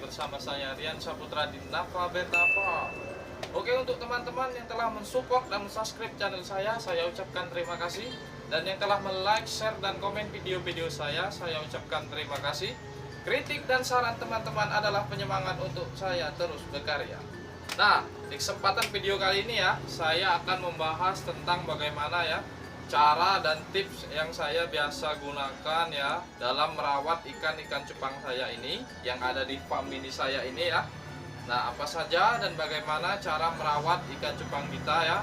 bersama saya Rian Saputra di Napa Betapa. Oke, untuk teman-teman yang telah mensupport dan subscribe channel saya ucapkan terima kasih. Dan yang telah like, share, dan komen video-video saya ucapkan terima kasih. Kritik dan saran teman-teman adalah penyemangat untuk saya terus berkarya. Nah, di kesempatan video kali ini ya, saya akan membahas tentang bagaimana ya cara dan tips yang saya biasa gunakan ya dalam merawat ikan-ikan cupang saya ini yang ada di farm mini saya ini ya. Nah, apa saja dan bagaimana cara merawat ikan cupang kita ya,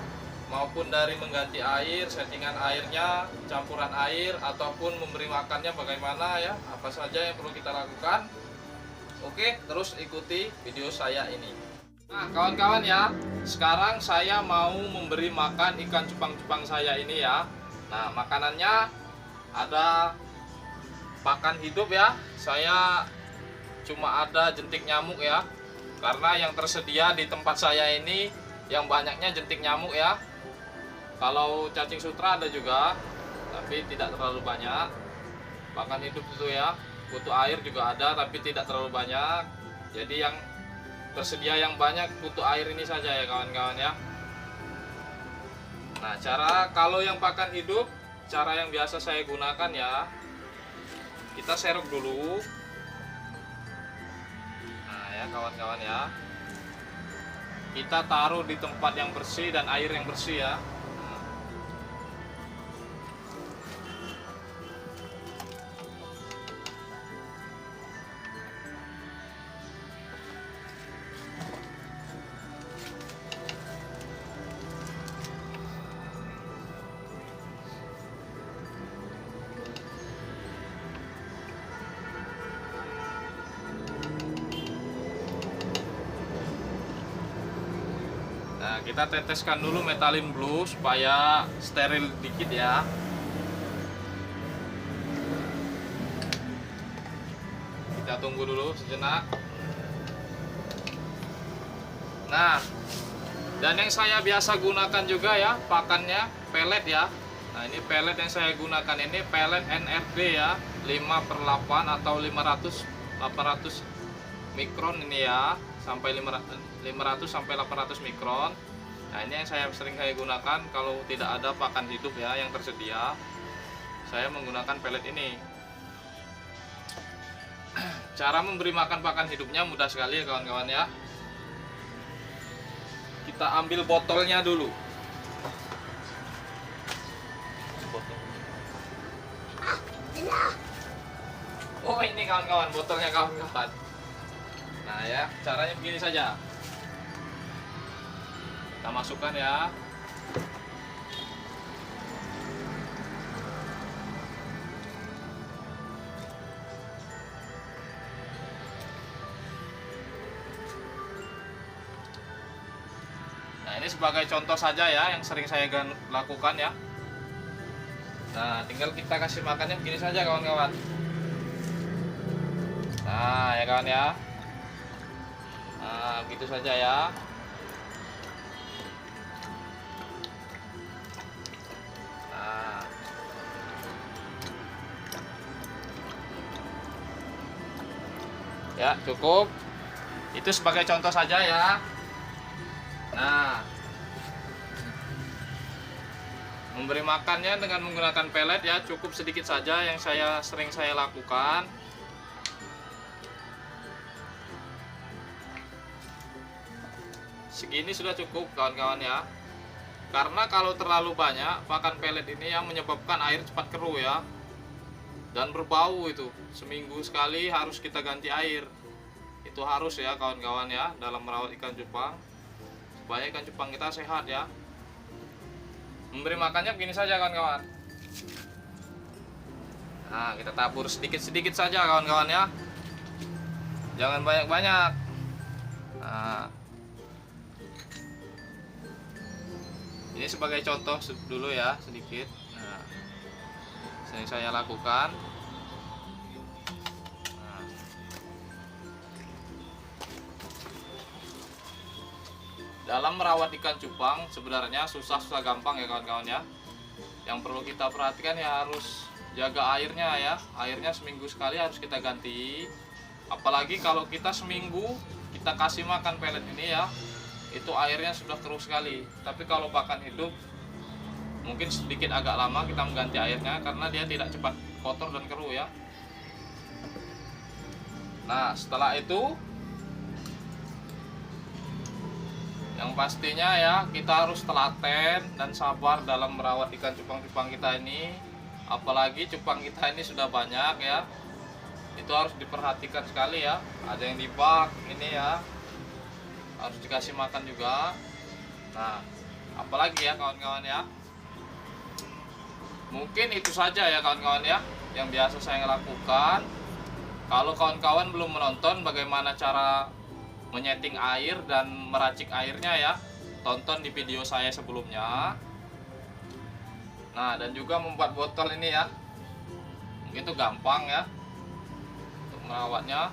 maupun dari mengganti air, settingan airnya, campuran air, ataupun memberi makannya bagaimana ya, apa saja yang perlu kita lakukan. Oke, terus ikuti video saya ini. Nah, kawan-kawan ya, sekarang saya mau memberi makan ikan cupang-cupang saya ini ya. Nah, makanannya ada pakan hidup ya. Saya cuma ada jentik nyamuk ya, karena yang tersedia di tempat saya ini yang banyaknya jentik nyamuk ya. Kalau cacing sutra ada juga, tapi tidak terlalu banyak. Pakan hidup itu ya, kutu air juga ada, tapi tidak terlalu banyak. Jadi yang tersedia yang banyak kutu air ini saja ya kawan-kawan ya. Nah, kalau yang pakan hidup, cara yang biasa saya gunakan ya, kita serok dulu. Nah ya kawan-kawan ya, kita taruh di tempat yang bersih dan air yang bersih ya. Nah, kita teteskan dulu metalin blue supaya steril dikit ya. Kita tunggu dulu sejenak. Nah, dan yang saya biasa gunakan juga ya, pakannya pelet ya. Nah, ini pelet yang saya gunakan ini pelet NRD ya, 5/8 atau 800 mikron ini ya, sampai 500 sampai 800 mikron. Nah, ini yang saya sering gunakan kalau tidak ada pakan hidup ya yang tersedia. Saya menggunakan pelet ini. Cara memberi makan pakan hidupnya mudah sekali ya kawan-kawan ya. Kita ambil botolnya dulu. Oh, ini kawan-kawan, botolnya kawan-kawan. Nah ya, caranya begini saja. Kita masukkan ya. Nah, ini sebagai contoh saja ya yang sering saya lakukan ya. Nah, tinggal kita kasih makannya begini saja kawan-kawan. Nah ya kawan ya. Nah, gitu saja ya. Nah, ya cukup. Itu sebagai contoh saja ya. Nah, memberi makannya dengan menggunakan pelet ya, cukup sedikit saja yang sering saya lakukan. Segini sudah cukup kawan-kawan ya. Karena kalau terlalu banyak pakan pelet ini yang menyebabkan air cepat keruh ya, dan berbau itu. Seminggu sekali harus kita ganti air. Itu harus ya kawan-kawan ya dalam merawat ikan cupang, supaya ikan cupang kita sehat ya. Memberi makannya begini saja kawan-kawan. Nah, kita tabur sedikit-sedikit saja kawan-kawan ya. Jangan banyak-banyak. Nah, ini sebagai contoh dulu ya, sedikit. Nah, yang saya lakukan. Nah, dalam merawat ikan cupang sebenarnya susah-susah gampang ya kawan-kawan ya. Yang perlu kita perhatikan ya harus jaga airnya ya. Airnya seminggu sekali harus kita ganti. Apalagi kalau kita seminggu kita kasih makan pelet ini ya, itu airnya sudah keruh sekali. Tapi kalau pakan hidup mungkin sedikit agak lama kita mengganti airnya karena dia tidak cepat kotor dan keruh ya. Nah, setelah itu yang pastinya ya, kita harus telaten dan sabar dalam merawat ikan cupang-cupang kita ini. Apalagi cupang kita ini sudah banyak ya, itu harus diperhatikan sekali ya. Ada yang di bak ini ya, harus dikasih makan juga. Nah, apalagi ya kawan-kawan ya, mungkin itu saja ya kawan-kawan ya yang biasa saya lakukan. Kalau kawan-kawan belum menonton bagaimana cara menyeting air dan meracik airnya ya, tonton di video saya sebelumnya. Nah, dan juga membuat botol ini ya, mungkin itu gampang ya untuk merawatnya,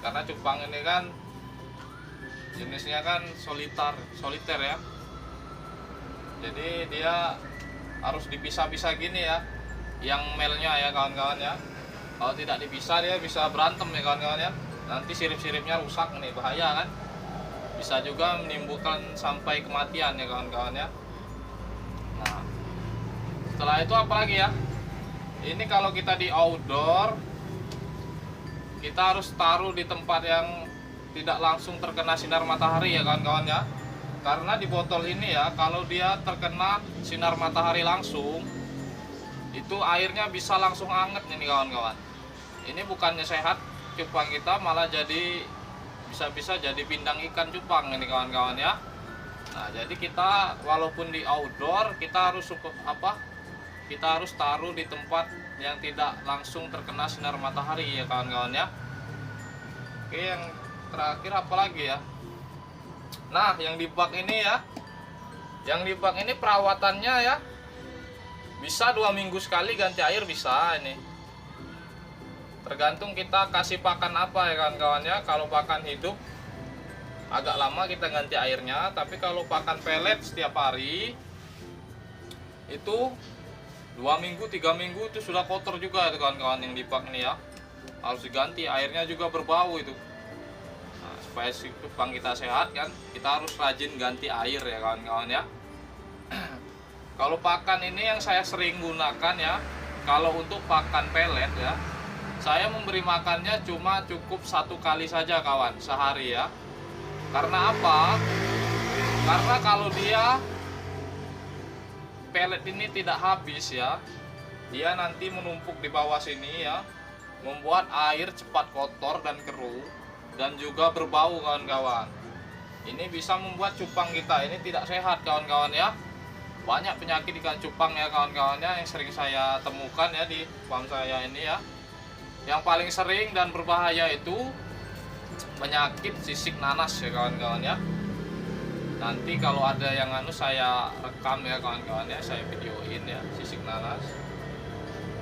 karena cupang ini kan jenisnya kan soliter ya, jadi dia harus dipisah-pisah gini ya, yang melnya ya kawan-kawan ya. Kalau tidak dipisah dia bisa berantem ya kawan-kawan ya, nanti sirip-siripnya rusak nih, bahaya kan, bisa juga menimbulkan sampai kematian ya kawan-kawan ya. Nah, setelah itu apalagi ya, ini kalau kita di outdoor kita harus taruh di tempat yang tidak langsung terkena sinar matahari ya kawan-kawan ya. Karena di botol ini ya, kalau dia terkena sinar matahari langsung, itu airnya bisa langsung anget nih kawan-kawan. Ini bukannya sehat cupang kita, malah jadi bisa-bisa jadi pindang ikan cupang ini kawan-kawan ya. Nah, jadi kita walaupun di outdoor kita harus kita harus taruh di tempat yang tidak langsung terkena sinar matahari ya kawan-kawan ya. Oke, yang terakhir apa lagi ya? Nah, yang di bak ini ya, yang di bak ini perawatannya ya, bisa 2 minggu sekali ganti air bisa ini. Tergantung kita kasih pakan apa ya kawan-kawan ya. Kalau pakan hidup agak lama kita ganti airnya, tapi kalau pakan pelet setiap hari itu 2 minggu 3 minggu itu sudah kotor juga itu kawan-kawan yang di bak ini ya. Harus diganti, airnya juga berbau itu. Nah, supaya si cupang kita sehat kan, kita harus rajin ganti air ya kawan-kawan ya. Kalau pakan ini yang saya sering gunakan ya, kalau untuk pakan pelet ya, saya memberi makannya cuma cukup 1 kali saja kawan sehari ya. Karena apa? Karena kalau dia pelet ini tidak habis ya, dia nanti menumpuk di bawah sini ya, membuat air cepat kotor dan keruh dan juga berbau kawan-kawan. Ini bisa membuat cupang kita ini tidak sehat kawan-kawan ya. Banyak penyakit ikan cupang ya kawan-kawannya yang sering saya temukan ya di farm saya ini ya. Yang paling sering dan berbahaya itu penyakit sisik nanas ya kawan-kawan ya. Nanti kalau ada yang saya rekam ya kawan-kawan ya, saya videoin ya sisik nanas.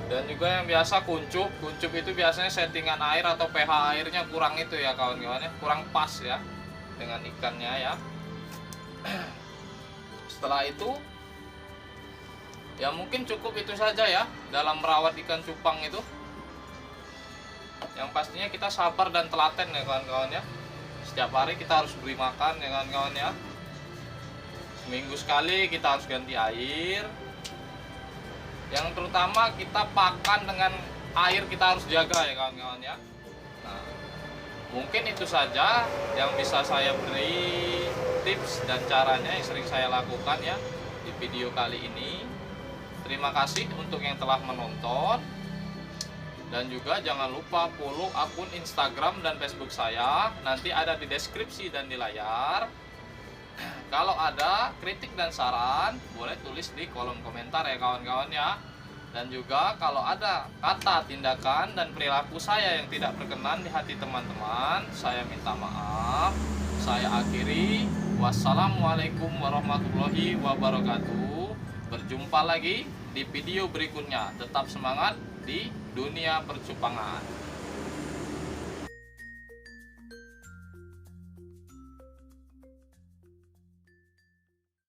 Dan juga yang biasa kuncup itu biasanya settingan air atau pH airnya kurang itu ya kawan-kawan ya, kurang pas ya dengan ikannya ya. Setelah itu ya mungkin cukup itu saja ya dalam merawat ikan cupang itu. Yang pastinya kita sabar dan telaten ya kawan-kawan ya. Setiap hari kita harus beri makan ya kawan-kawan ya. Seminggu sekali kita harus ganti air. Yang terutama kita pakan dengan air kita harus jaga ya kawan-kawan ya. Nah, mungkin itu saja yang bisa saya beri tips dan caranya yang sering saya lakukan ya di video kali ini. Terima kasih untuk yang telah menonton. Dan juga jangan lupa follow akun Instagram dan Facebook saya, nanti ada di deskripsi dan di layar. Kalau ada kritik dan saran, boleh tulis di kolom komentar ya kawan-kawan ya. Dan juga kalau ada kata, tindakan, dan perilaku saya yang tidak berkenan di hati teman-teman, saya minta maaf. Saya akhiri. Wassalamualaikum warahmatullahi wabarakatuh. Berjumpa lagi di video berikutnya. Tetap semangat di dunia percupangan.